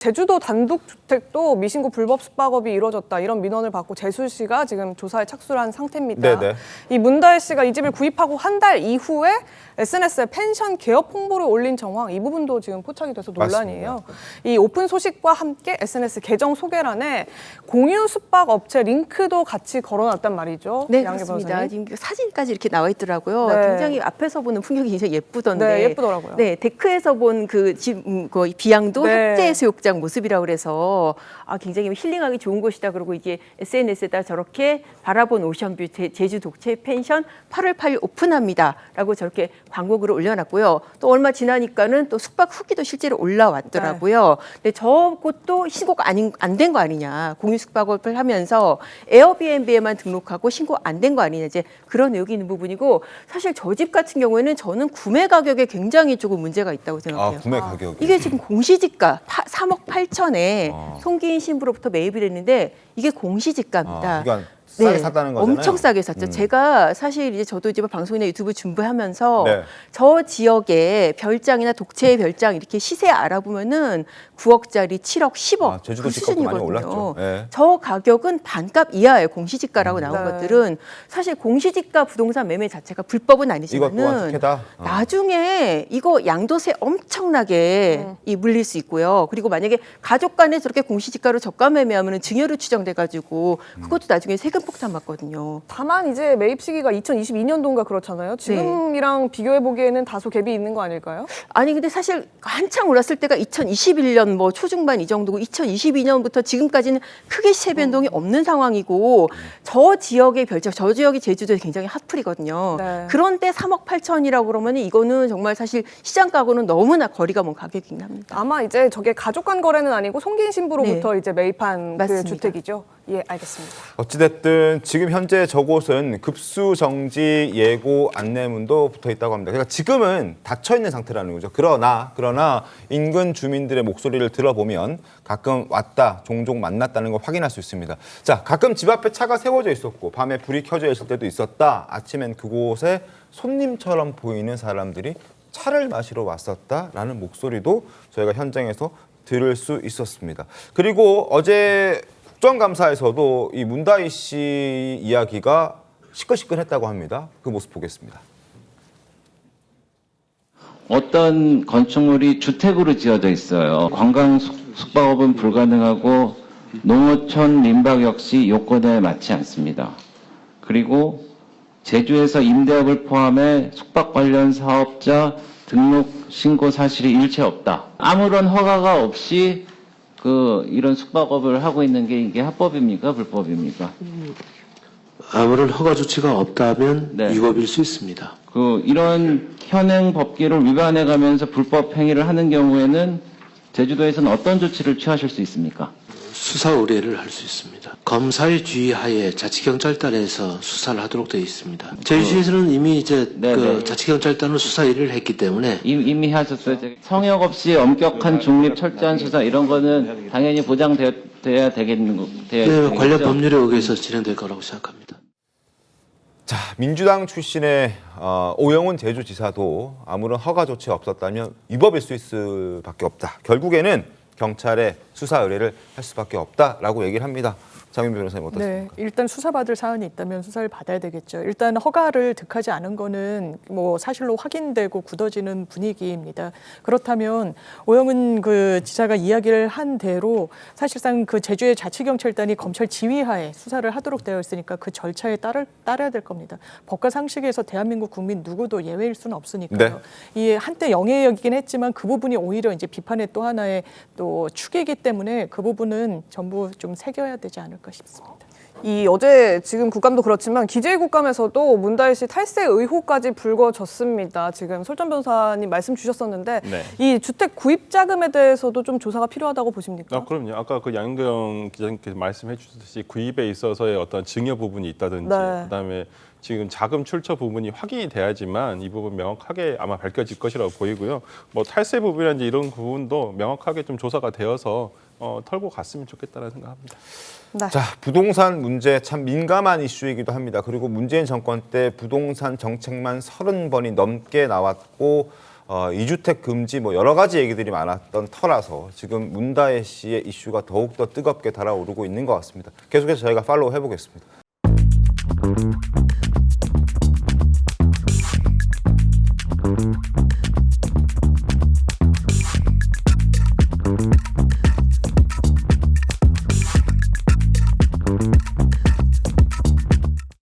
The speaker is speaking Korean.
제주도 단독주택도 미신고 불법 숙박업이 이루어졌다 이런 민원을 받고 제수시가 지금 조사에 착수를 한 상태입니다. 네네. 이 문다혜 씨가 이 집을 구입하고 한 달 이후에 SNS에 펜션 개업 홍보를 올린 정황 이 부분도 지금 포착이 돼서 논란이에요. 맞습니다. 이 오픈 소식과 함께 SNS 계정 소개란에 공유 숙박 업체 링크도 같이 걸어놨단 말이죠. 네, 양계 그렇습니다. 변호사님. 지금 사진까지 이렇게 나와 있더라고요. 네. 굉장히 앞에서 보는 풍경이 굉장히 예쁘던데. 네, 예쁘더라고요. 네, 데크에서 본 그 집, 그 비양도 네. 협재해수욕장 모습이라고 그래서 굉장히 힐링하기 좋은 곳이다. 그리고 이게 SNS에다 저렇게 바라본 오션뷰 제주 독채 펜션 8월 8일 오픈합니다라고 저렇게 광고글을 올려놨고요. 또 얼마 지나니까는 또 숙박 후기도 실제로 올라왔더라고요. 근데 저것도 신고가 안 된 거 아니냐. 공유 숙박업을 하면서 에어비앤비에만 등록하고 신고 안 된 거 아니냐. 이제 그런 의혹이 있는 부분이고 사실 저 집 같은 경우에는 저는 구매 가격에 굉장히 조금 문제가 있다고 생각해요. 구매 가격이. 이게 지금 공시지가 3억 8천에 송기인 신부로부터 매입이 됐는데 이게 공시지가입니다. 그러니까 싸게 샀다는 거잖아요. 엄청 싸게 샀죠. 제가 사실 이제 저도 이제 방송이나 유튜브 준비하면서 네. 저 지역의 별장이나 독채의 별장 이렇게 시세 알아보면은 9억짜리 7억, 10억 제주도 그 집값도 많이 수준이거든요. 올랐죠. 네. 저 가격은 반값 이하예요. 공시지가라고 나온 네. 것들은 사실 공시지가 부동산 매매 자체가 불법은 이것 또한 아니지만은 특혜다. 나중에 이거 양도세 엄청나게 물릴 수 있고요. 그리고 만약에 가족 간에 저렇게 공시지가로 저가 매매하면 증여로 추정돼가지고 그것도 나중에 세금 폭탄 맞거든요. 다만 이제 매입 시기가 2022년도인가 그렇잖아요. 지금이랑 비교해 보기에는 다소 갭이 있는 거 아닐까요? 아니 근데 사실 한창 올랐을 때가 2021년 뭐 초중반 이 정도고 2022년부터 지금까지는 크게 시세 변동이 없는 상황이고 저 지역의 별장, 저 지역이 제주도에 굉장히 핫플이거든요. 네. 그런데 3억 8천이라고 그러면 이거는 정말 사실 시장가고는 너무나 거리가 먼 가격이긴 합니다. 아마 이제 저게 가족 간 거래는 아니고 송기인 신부로부터 이제 매입한 그 맞습니다. 주택이죠. 예, 알겠습니다. 어찌됐든 지금 현재 저곳은 급수 정지 예고 안내문도 붙어 있다고 합니다. 그러니까 지금은 닫혀 있는 상태라는 거죠. 그러나 인근 주민들의 목소리를 들어보면 가끔 왔다, 종종 만났다는 걸 확인할 수 있습니다. 자, 가끔 집 앞에 차가 세워져 있었고 밤에 불이 켜져 있을 때도 있었다. 아침엔 그곳에 손님처럼 보이는 사람들이 차를 마시러 왔었다라는 목소리도 저희가 현장에서 들을 수 있었습니다. 그리고 어제 국정감사에서도 이 문다희 씨 이야기가 시끌시끌했다고 합니다. 그 모습 보겠습니다. 어떤 건축물이 주택으로 지어져 있어요. 관광 숙박업은 불가능하고 농어촌 민박 역시 요건에 맞지 않습니다. 그리고 제주에서 임대업을 포함해 숙박 관련 사업자 등록 신고 사실이 일체 없다. 아무런 허가가 없이 이런 숙박업을 하고 있는 게 이게 합법입니까? 불법입니까? 아무런 허가 조치가 없다면 네. 위법일 수 있습니다. 이런 현행 법규를 위반해 가면서 불법 행위를 하는 경우에는 제주도에서는 어떤 조치를 취하실 수 있습니까? 수사 의뢰를 할 수 있습니다. 검사의 지휘하에 자치경찰단에서 수사를 하도록 되어 있습니다. 제주시에서는 이미 이제 네네. 자치경찰단으로 수사 일을 했기 때문에 이미 하셨어요. 성역 없이 엄격한 중립 철저한 수사 이런 거는 당연히 보장돼야 되겠는 거. 관련 법률에 의해서 진행될 거라고 생각합니다. 자, 민주당 출신의 오영훈 제주지사도 아무런 허가 조치가 없었다면 위법일 수 있을 수밖에 없다. 결국에는 경찰에 수사 의뢰를 할 수밖에 없다라고 얘기를 합니다. 장윤 변호사님 어떻습니까? 네, 일단 수사받을 사안이 있다면 수사를 받아야 되겠죠. 일단 허가를 득하지 않은 거는 뭐 사실로 확인되고 굳어지는 분위기입니다. 그렇다면 오영은 그 지사가 이야기를 한 대로 사실상 그 제주의 자치경찰단이 검찰 지휘하에 수사를 하도록 되어 있으니까 그 절차에 따라야 될 겁니다. 법과 상식에서 대한민국 국민 누구도 예외일 수는 없으니까요. 이 한때 영예이긴 했지만 그 부분이 오히려 이제 비판의 또 하나의 또 축이기 때문에 그 부분은 전부 좀 새겨야 되지 않을까 싶습니다. 이 어제 지금 국감도 그렇지만 기재위 국감에서도 문다혜 씨 탈세 의혹까지 불거졌습니다. 지금 솔전 변호사님 말씀 주셨었는데 네. 이 주택 구입 자금에 대해서도 좀 조사가 필요하다고 보십니까? 그럼요. 아까 그 양경 기자님께서 말씀해 주셨듯이 구입에 있어서의 어떤 증여 부분이 있다든지 네. 그다음에 지금 자금 출처 부분이 확인이 돼야지만 이 부분 명확하게 아마 밝혀질 것이라고 보이고요. 뭐 탈세 부분이라든지 이런 부분도 명확하게 좀 조사가 되어서 털고 갔으면 좋겠다는 생각합니다. 네. 자, 부동산 문제 참 민감한 이슈이기도 합니다. 그리고 문재인 정권 때 부동산 정책만 30번이 넘게 나왔고 2주택 금지 뭐 여러 가지 얘기들이 많았던 터라서 지금 문다혜 씨의 이슈가 더욱더 뜨겁게 달아오르고 있는 것 같습니다. 계속해서 저희가 팔로우 해보겠습니다.